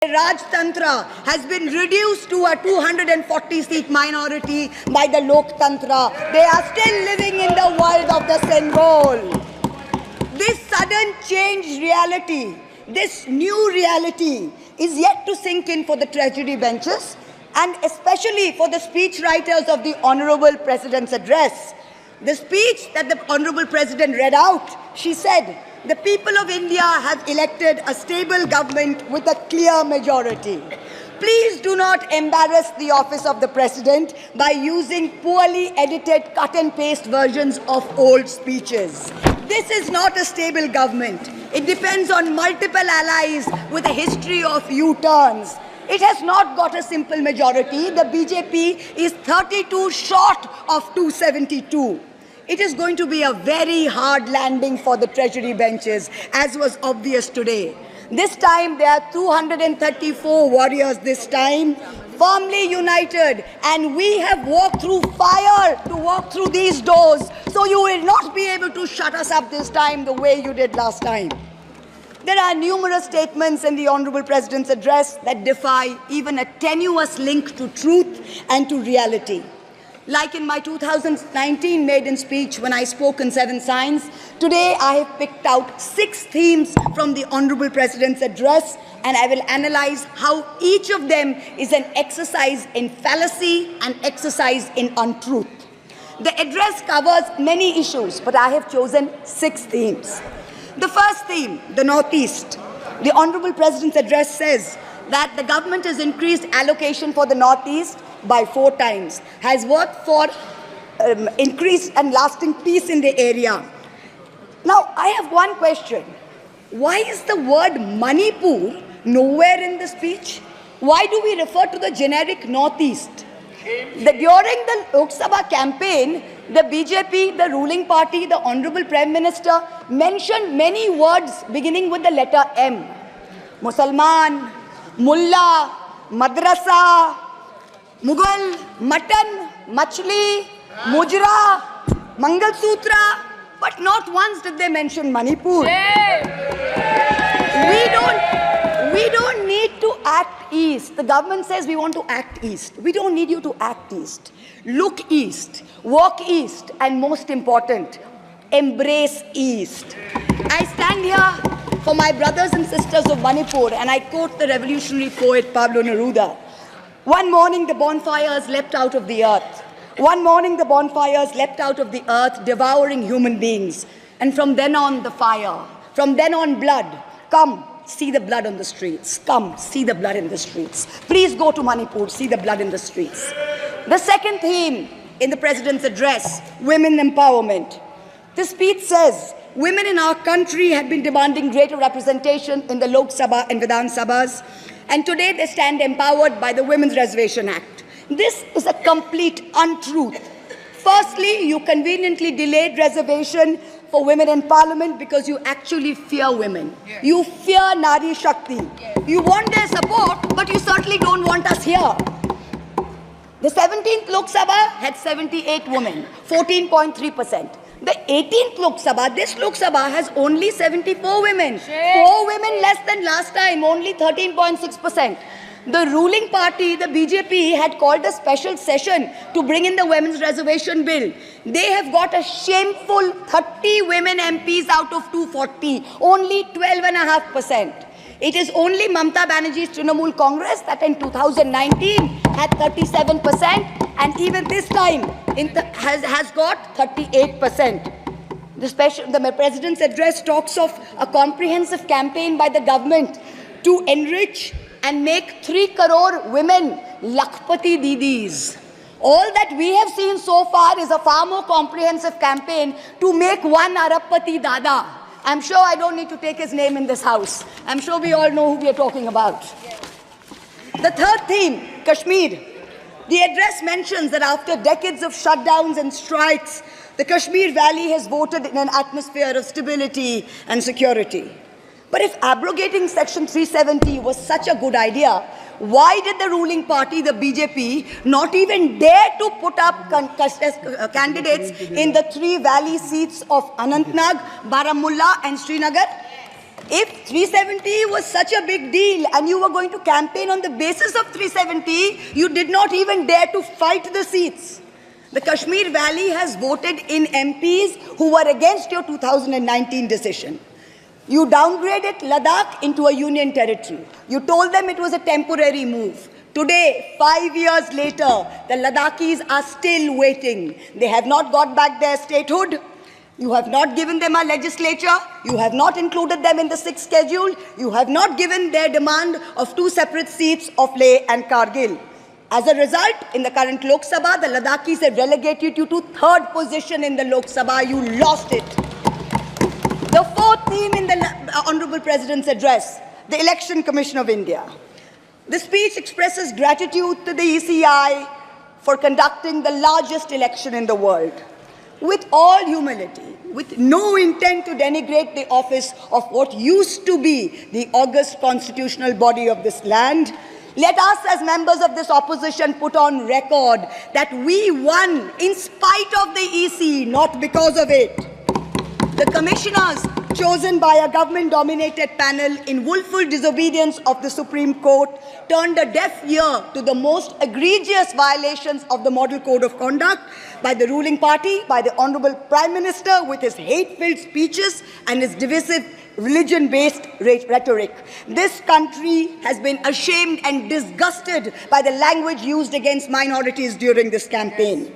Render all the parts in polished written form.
Rajtantra has been reduced to a 240-seat minority by the Loktantra. They are still living in the world of the Sengol. This sudden changed reality, this new reality is yet to sink in for the treasury benches and especially for the speechwriters of the Honorable President's address. The speech that the Honorable President read out, she said, the people of India have elected a stable government with a clear majority. Please do not embarrass the office of the President by using poorly edited cut and paste versions of old speeches. This is not a stable government. It depends on multiple allies with a history of U-turns. It has not got a simple majority. The BJP is 32 short of 272. It is going to be a very hard landing for the treasury benches, as was obvious today. This time, there are 234 warriors this time, firmly united, and we have walked through fire to walk through these doors, so you will not be able to shut us up this time the way you did last time. There are numerous statements in the Honorable President's address that defy even a tenuous link to truth and to reality. Like in my 2019 maiden speech when I spoke in 7 signs, today I have picked out 6 themes from the Honorable President's address, and I will analyze how each of them is an exercise in fallacy and exercise in untruth. The address covers many issues, but I have chosen 6 themes. The first theme, the Northeast. The Honorable President's address says that the government has increased allocation for the Northeast by 4 times, has worked for increased and lasting peace in the area. Now, I have one question. Why is the word Manipur nowhere in the speech? Why do we refer to the generic Northeast? During the Lok Sabha campaign, the BJP, the ruling party, the Honorable Prime Minister mentioned many words beginning with the letter M. Musalman, Mullah, Madrasa, Mughal, Mutton, Machli, Mujra, Mangal Sutra, but not once did they mention Manipur. We don't need to act east. The government says we want to act east. We don't need you to act east. Look east, walk east, and most important, embrace east. I stand here for my brothers and sisters of Manipur, and I quote the revolutionary poet Pablo Neruda. One morning the bonfires leapt out of the earth. One morning the bonfires leapt out of the earth, devouring human beings. And from then on the fire, from then on blood. Come, see the blood on the streets. Come, see the blood in the streets. Please go to Manipur, see the blood in the streets. The second theme in the President's address, women empowerment. The speech says, women in our country have been demanding greater representation in the Lok Sabha and Vidhan Sabhas, and today they stand empowered by the Women's Reservation Act. This is a complete untruth. Firstly, you conveniently delayed reservation for women in parliament because you actually fear women. Yes. You fear Nari Shakti. Yes. You want their support, but you certainly don't want us here. The 17th Lok Sabha had 78 women, 14.3%. The 18th Lok Sabha, this Lok Sabha has only 74 women. 4 women less than last time, only 13.6%. The ruling party, the BJP, had called a special session to bring in the Women's Reservation Bill. They have got a shameful 30 women MPs out of 240, only 12.5%. It is only Mamata Banerjee's Trinamool Congress that in 2019 had 37%, and even this time has got 38%. The President's address talks of a comprehensive campaign by the government to enrich and make 3 crore women Lakhpati Didis. All that we have seen so far is a far more comprehensive campaign to make 1 Arabpati Dada. I'm sure I don't need to take his name in this house. I'm sure we all know who we are talking about. The third theme, Kashmir. The address mentions that after decades of shutdowns and strikes, the Kashmir Valley has voted in an atmosphere of stability and security. But if abrogating Section 370 was such a good idea, why did the ruling party, the BJP, not even dare to put up candidates in the 3 valley seats of Anantnag, Baramulla and Srinagar? If 370 was such a big deal and you were going to campaign on the basis of 370, you did not even dare to fight the seats. The Kashmir Valley has voted in MPs who were against your 2019 decision. You downgraded Ladakh into a union territory. You told them it was a temporary move. Today, 5 years later, the Ladakhis are still waiting. They have not got back their statehood. You have not given them a legislature. You have not included them in the 6th schedule. You have not given their demand of 2 separate seats of Leh and Kargil. As a result, in the current Lok Sabha, the Ladakhis have relegated you to 3rd position in the Lok Sabha. You lost it. The 4th theme in the Honorable President's address, the Election Commission of India. The speech expresses gratitude to the ECI for conducting the largest election in the world. With all humility, with no intent to denigrate the office of what used to be the august constitutional body of this land, let us as members of this opposition put on record that we won in spite of the EC, not because of it. The commissioners chosen by a government-dominated panel in willful disobedience of the Supreme Court turned a deaf ear to the most egregious violations of the Model Code of Conduct by the ruling party, by the Honorable Prime Minister with his hate-filled speeches and his divisive religion-based rhetoric. This country has been ashamed and disgusted by the language used against minorities during this campaign.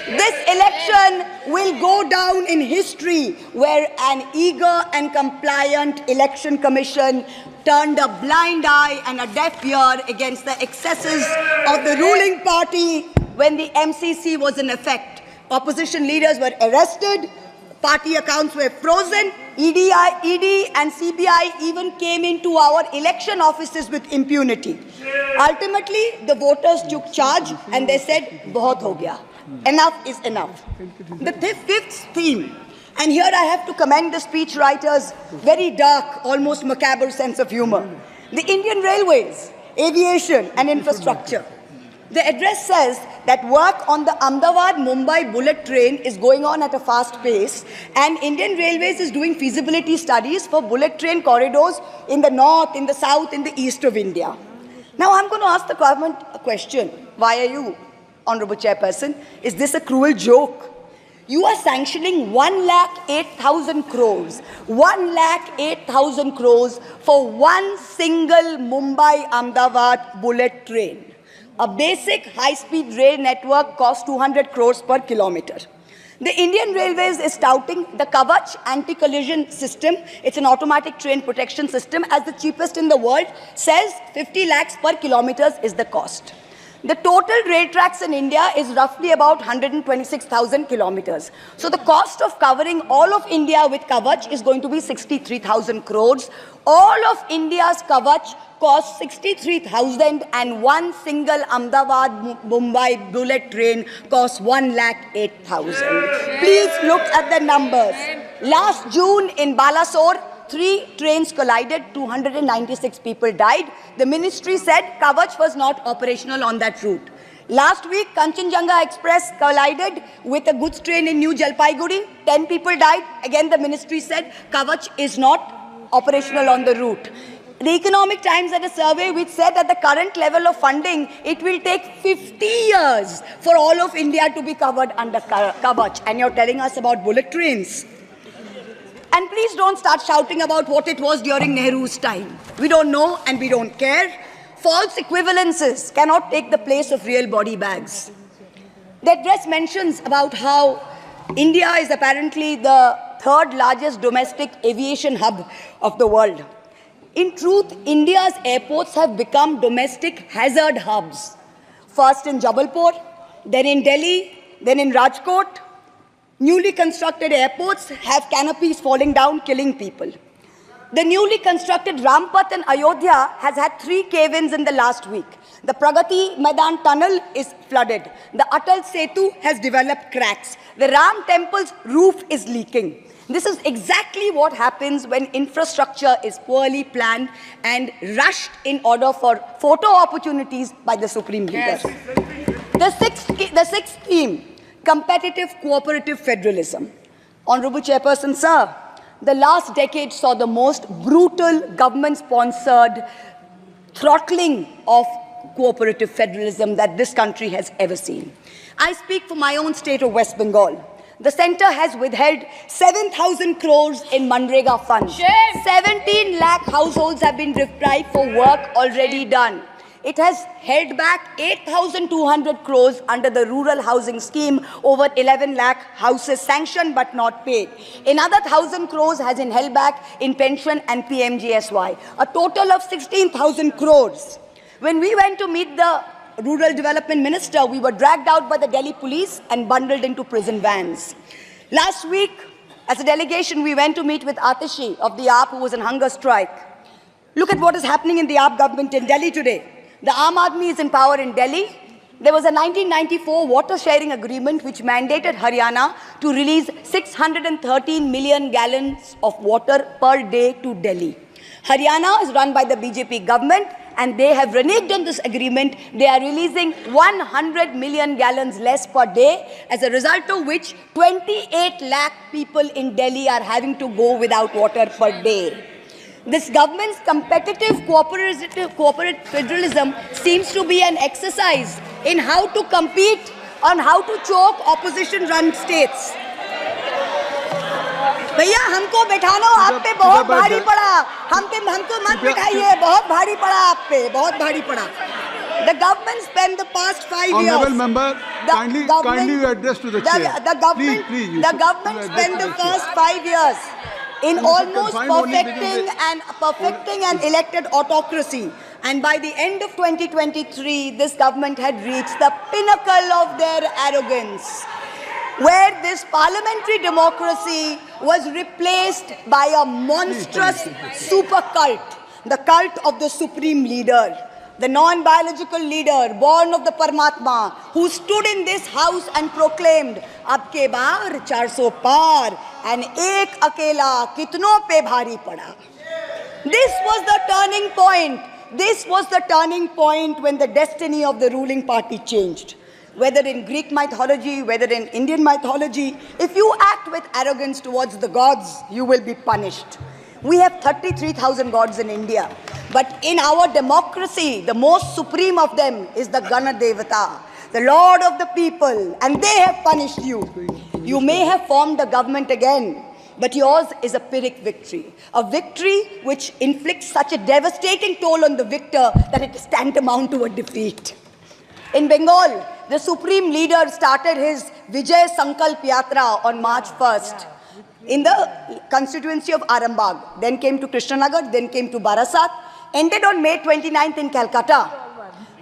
This election will go down in history where an eager and compliant election commission turned a blind eye and a deaf ear against the excesses of the ruling party when the MCC was in effect. Opposition leaders were arrested, party accounts were frozen, ED and CBI even came into our election offices with impunity. Ultimately, the voters took charge and they said, "Bahut ho gaya. Enough is enough." The 5th theme, and here I have to commend the speechwriter's very dark, almost macabre sense of humor. The Indian Railways, aviation and infrastructure. The address says that work on the Ahmedabad-Mumbai bullet train is going on at a fast pace, and Indian Railways is doing feasibility studies for bullet train corridors in the north, in the south, in the east of India. Now I'm going to ask the government a question. Why are you, Honorable Chairperson? Is this a cruel joke? You are sanctioning 1,08,000 crores. 1,08,000 crores for one single Mumbai-Ahmedabad bullet train. A basic high-speed rail network costs 200 crores per kilometer. The Indian Railways is touting the Kavach anti-collision system. It's an automatic train protection system as the cheapest in the world. Says 50 lakhs per kilometer is the cost. The total rail tracks in India is roughly about 126,000 kilometers. So the cost of covering all of India with Kavach is going to be 63,000 crores. All of India's Kavach costs 63,000 and one single Ahmedabad-Mumbai bullet train costs 1,08,000. Please look at the numbers. Last June in Balasore, 3 trains collided, 296 people died. The ministry said Kavach was not operational on that route. Last week, Kanchenjunga Express collided with a goods train in New Jalpaiguri. 10 people died. Again, the ministry said Kavach is not operational on the route. The Economic Times had a survey which said at the current level of funding, it will take 50 years for all of India to be covered under Kavach. And you're telling us about bullet trains. And please don't start shouting about what it was during Nehru's time. We don't know and we don't care. False equivalences cannot take the place of real body bags. The address mentions about how India is apparently the 3rd largest domestic aviation hub of the world. In truth, India's airports have become domestic hazard hubs. First in Jabalpur, then in Delhi, then in Rajkot. Newly constructed airports have canopies falling down, killing people. The newly constructed Rampat in Ayodhya has had 3 cave-ins in the last week. The Pragati Maidan tunnel is flooded. The Atal Setu has developed cracks. The Ram temple's roof is leaking. This is exactly what happens when infrastructure is poorly planned and rushed in order for photo opportunities by the supreme leaders. The sixth theme, competitive cooperative federalism. Honorable Chairperson, sir, the last decade saw the most brutal government-sponsored throttling of cooperative federalism that this country has ever seen. I speak for my own state of West Bengal. The centre has withheld 7,000 crores in Manrega funds. 17 lakh households have been deprived for work already done. It has held back 8,200 crores under the rural housing scheme, over 11 lakh houses sanctioned but not paid. Another 1,000 crores has been held back in pension and PMGSY. A total of 16,000 crores. When we went to meet the Rural Development Minister, we were dragged out by the Delhi police and bundled into prison vans. Last week, as a delegation, we went to meet with Atishi of the AAP, who was on hunger strike. Look at what is happening in the AAP government in Delhi today. The Aam Aadmi is in power in Delhi. There was a 1994 water sharing agreement which mandated Haryana to release 613 million gallons of water per day to Delhi. Haryana is run by the BJP government, and they have reneged on this agreement. They are releasing 100 million gallons less per day, as a result of which 28 lakh people in Delhi are having to go without water per day. This government's competitive cooperative federalism seems to be an exercise in how to compete on how to choke opposition-run states. भैया हमको बैठाना आप पे बहुत भारी पड़ा, हमको मत बैठाइए, बहुत भारी पड़ा आप पे, बहुत भारी पड़ा. The government spent the past 5 years. Honourable member, kindly address to the chair. The government spent the first 5 years in almost perfecting an elected autocracy. And by the end of 2023, this government had reached the pinnacle of their arrogance, where this parliamentary democracy was replaced by a monstrous super cult, the cult of the supreme leader, the non-biological leader born of the Paramatma, who stood in this house and proclaimed, "Ab ke baar 400 par, and ek akela kitno pe bhari pada." This was the turning point. This was the turning point when the destiny of the ruling party changed. Whether in Greek mythology, whether in Indian mythology, if you act with arrogance towards the gods, you will be punished. We have 33,000 gods in India. But in our democracy, the most supreme of them is the Gana Devata, the Lord of the people, and they have punished you. You may have formed a government again, but yours is a Pyrrhic victory. A victory which inflicts such a devastating toll on the victor that it is tantamount to a defeat. In Bengal, the supreme leader started his Vijay Sankalp Yatra on March 1st in the constituency of Arambagh, then came to Krishnanagar, then came to Barasat, ended on May 29th in Calcutta.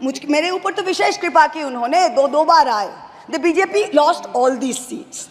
मेरे ऊपर तो विशेष कृपा की उन्होंने, दो बार आए. The BJP lost all these seats.